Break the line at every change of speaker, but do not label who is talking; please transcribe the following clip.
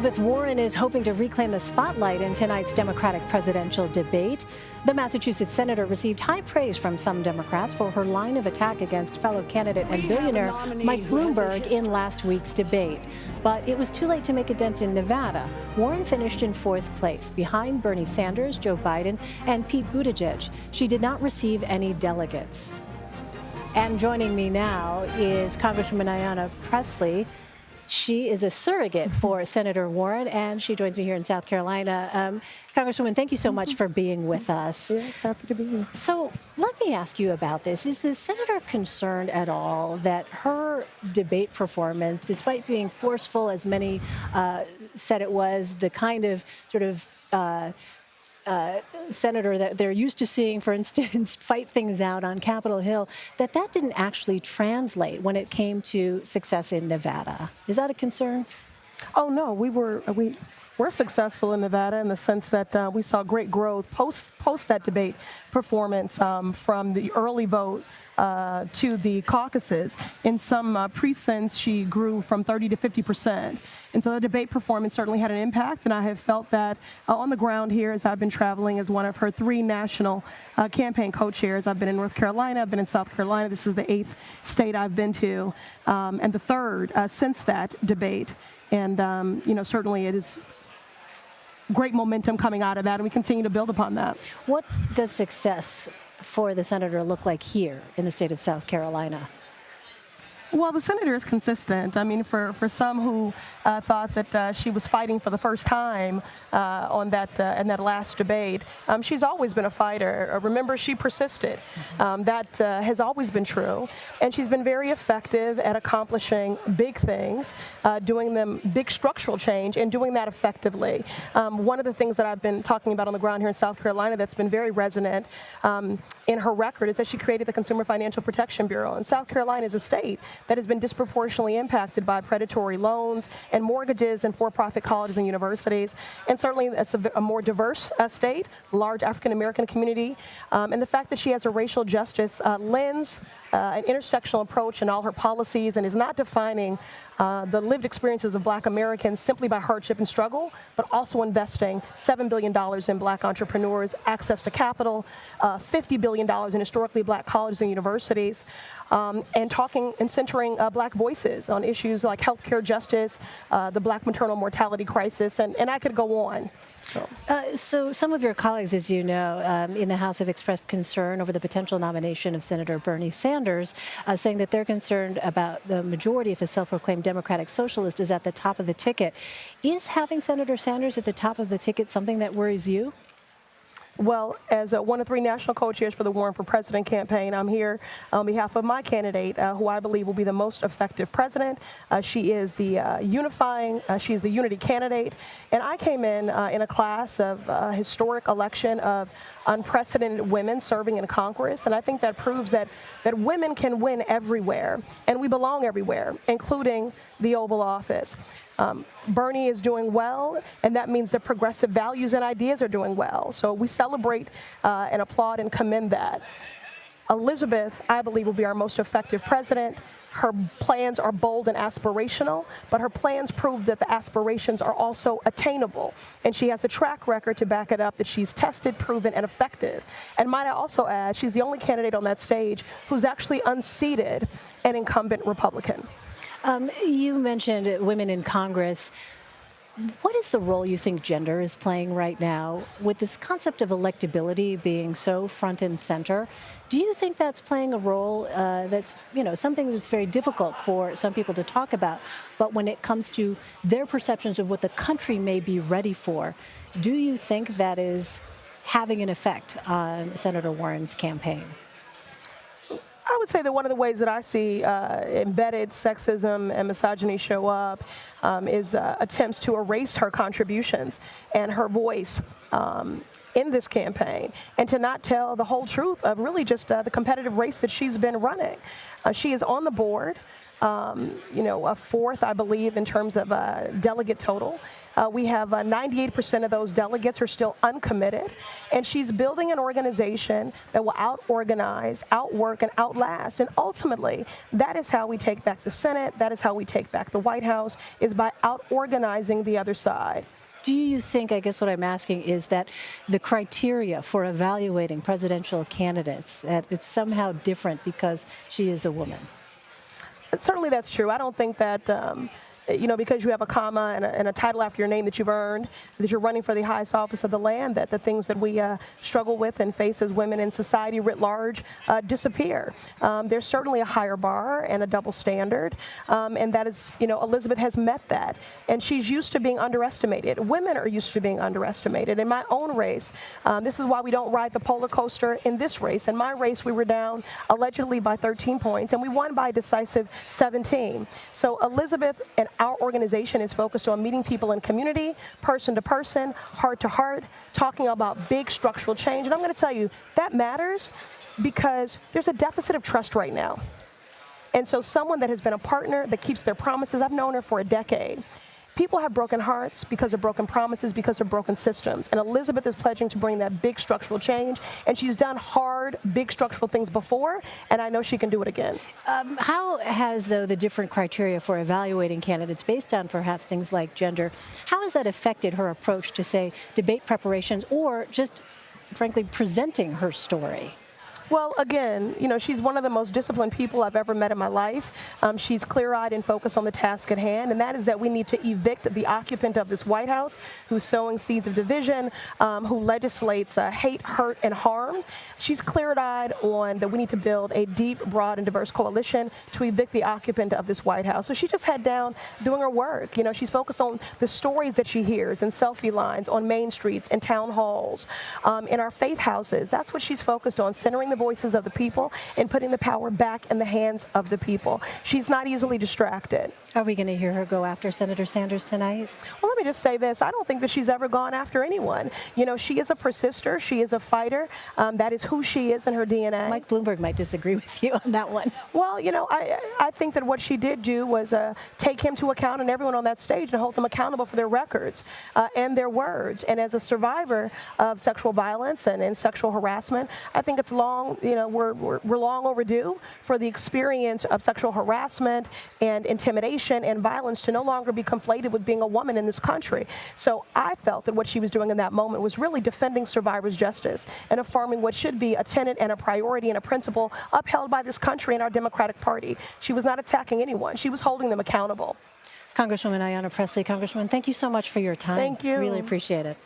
Elizabeth Warren is hoping to reclaim the spotlight in tonight's Democratic presidential debate. The Massachusetts senator received high praise from some Democrats for her line of attack against fellow candidate and billionaire Mike Bloomberg in last week's debate. But it was too late to make a dent in Nevada. Warren finished in fourth place, behind Bernie Sanders, Joe Biden, and Pete Buttigieg. She did not receive any delegates. And joining me now is Congresswoman Ayanna Pressley. She is a surrogate for Senator Warren, and she joins me here in South Carolina. Congresswoman, thank you so much for being with us.
Yes, happy to be here.
So let me ask you about this. Is the senator concerned at all that her debate performance, despite being forceful, as many said it was, the kind of sort of senator that they're used to seeing, for instance, fight things out on Capitol Hill, that didn't actually translate when it came to success in Nevada? Is that a concern?
Oh, no, we're successful in Nevada in the sense that we saw great growth post that debate performance from the early vote to the caucuses. In some precincts, she grew from 30 to 50%. And so the debate performance certainly had an impact, and I have felt that on the ground here as I've been traveling as one of her 3 national campaign co-chairs. I've been in North Carolina, I've been in South Carolina. This is the 8th state I've been to, and the 3rd since that debate. And, certainly it is great momentum coming out of that, and we continue to build upon that.
What does success for the senator look like here in the state of South Carolina?
Well, the senator is consistent. I mean, for some who thought that she was fighting for the first time in that last debate, she's always been a fighter. Remember, she persisted. That has always been true. And she's been very effective at accomplishing big things, doing them big structural change, and doing that effectively. One of the things that I've been talking about on the ground here in South Carolina that's been very resonant in her record is that she created the Consumer Financial Protection Bureau. And South Carolina is a state that has been disproportionately impacted by predatory loans and mortgages and for-profit colleges and universities. And certainly it's a more diverse state, large African-American community. And the fact that she has a racial justice lens, an intersectional approach in all her policies, and is not defining the lived experiences of Black Americans simply by hardship and struggle, but also investing $7 billion in Black entrepreneurs, access to capital, $50 billion in historically Black colleges and universities, and talking and centering Black voices on issues like healthcare justice, the Black maternal mortality crisis, and I could go on.
So some of your colleagues, as you know, in the House have expressed concern over the potential nomination of Senator Bernie Sanders, saying that they're concerned about the majority if a self-proclaimed Democratic socialist is at the top of the ticket. Is having Senator Sanders at the top of the ticket something that worries you?
Well, as one of 3 national co-chairs for the Warren for President campaign, I'm here on behalf of my candidate, who I believe will be the most effective president. She is the she is the unity candidate. And I came in a class of historic election of unprecedented women serving in Congress. And I think that proves that women can win everywhere, and we belong everywhere, including the Oval Office. Bernie is doing well, and that means that progressive values and ideas are doing well. So we celebrate and applaud and commend that. Elizabeth, I believe, will be our most effective president. Her plans are bold and aspirational, but her plans prove that the aspirations are also attainable. And she has the track record to back it up that she's tested, proven, and effective. And might I also add, she's the only candidate on that stage who's actually unseated an incumbent Republican.
You mentioned women in Congress. What is the role you think gender is playing right now with this concept of electability being so front and center? Do you think that's playing a role that's, something that's very difficult for some people to talk about, but when it comes to their perceptions of what the country may be ready for, do you think that is having an effect on Senator Warren's campaign?
I would say that one of the ways that I see embedded sexism and misogyny show up is attempts to erase her contributions and her voice in this campaign, and to not tell the whole truth of really just the competitive race that she's been running. She is on the board a fourth, I believe, in terms of delegate total. We have 98% of those delegates are still uncommitted, and she's building an organization that will out-organize, outwork, and outlast. And ultimately, that is how we take back the Senate. That is how we take back the White House, is by out-organizing the other side.
Do you think, I guess what I'm asking is that the criteria for evaluating presidential candidates, that it's somehow different because she is a woman?
Certainly that's true. I don't think that, because you have a comma and a title after your name that you've earned, that you're running for the highest office of the land, that the things that we struggle with and face as women in society writ large disappear. There's certainly a higher bar and a double standard, and that is, Elizabeth has met that. And she's used to being underestimated. Women are used to being underestimated. In my own race, this is why we don't ride the polar coaster in this race. In my race, we were down allegedly by 13 points, and we won by a decisive 17. So Elizabeth and our organization is focused on meeting people in community, person to person, heart to heart, talking about big structural change. And I'm going to tell you, that matters because there's a deficit of trust right now. And so someone that has been a partner, that keeps their promises, I've known her for a decade. People have broken hearts because of broken promises, because of broken systems. And Elizabeth is pledging to bring that big structural change. And she's done hard, big structural things before, and I know she can do it again.
How has, though, the different criteria for evaluating candidates based on perhaps things like gender, how has that affected her approach to, say, debate preparations or just, frankly, presenting her story?
Well, again, she's one of the most disciplined people I've ever met in my life. She's clear-eyed and focused on the task at hand, and that is that we need to evict the occupant of this White House who's sowing seeds of division, who legislates hate, hurt, and harm. She's clear-eyed on that we need to build a deep, broad, and diverse coalition to evict the occupant of this White House. So she just head down doing her work. She's focused on the stories that she hears in selfie lines, on main streets, in town halls, in our faith houses. That's what she's focused on, centering the voices of the people and putting the power back in the hands of the people. She's not easily distracted.
Are we going to hear her go after Senator Sanders tonight?
Well, let me just say this. I don't think that she's ever gone after anyone. She is a persister. She is a fighter. That is who she is in her DNA.
Mike Bloomberg might disagree with you on that one.
Well, I think that what she did do was take him to account and everyone on that stage and hold them accountable for their records and their words. And as a survivor of sexual violence and sexual harassment, I think it's long, we're long overdue for the experience of sexual harassment and intimidation and violence to no longer be conflated with being a woman in this country. So I felt that what she was doing in that moment was really defending survivors' justice and affirming what should be a tenet and a priority and a principle upheld by this country and our Democratic Party. She was not attacking anyone. She was holding them accountable.
Congresswoman Ayanna Pressley. Congresswoman, thank you so much for your time.
Thank you.
Really appreciate it.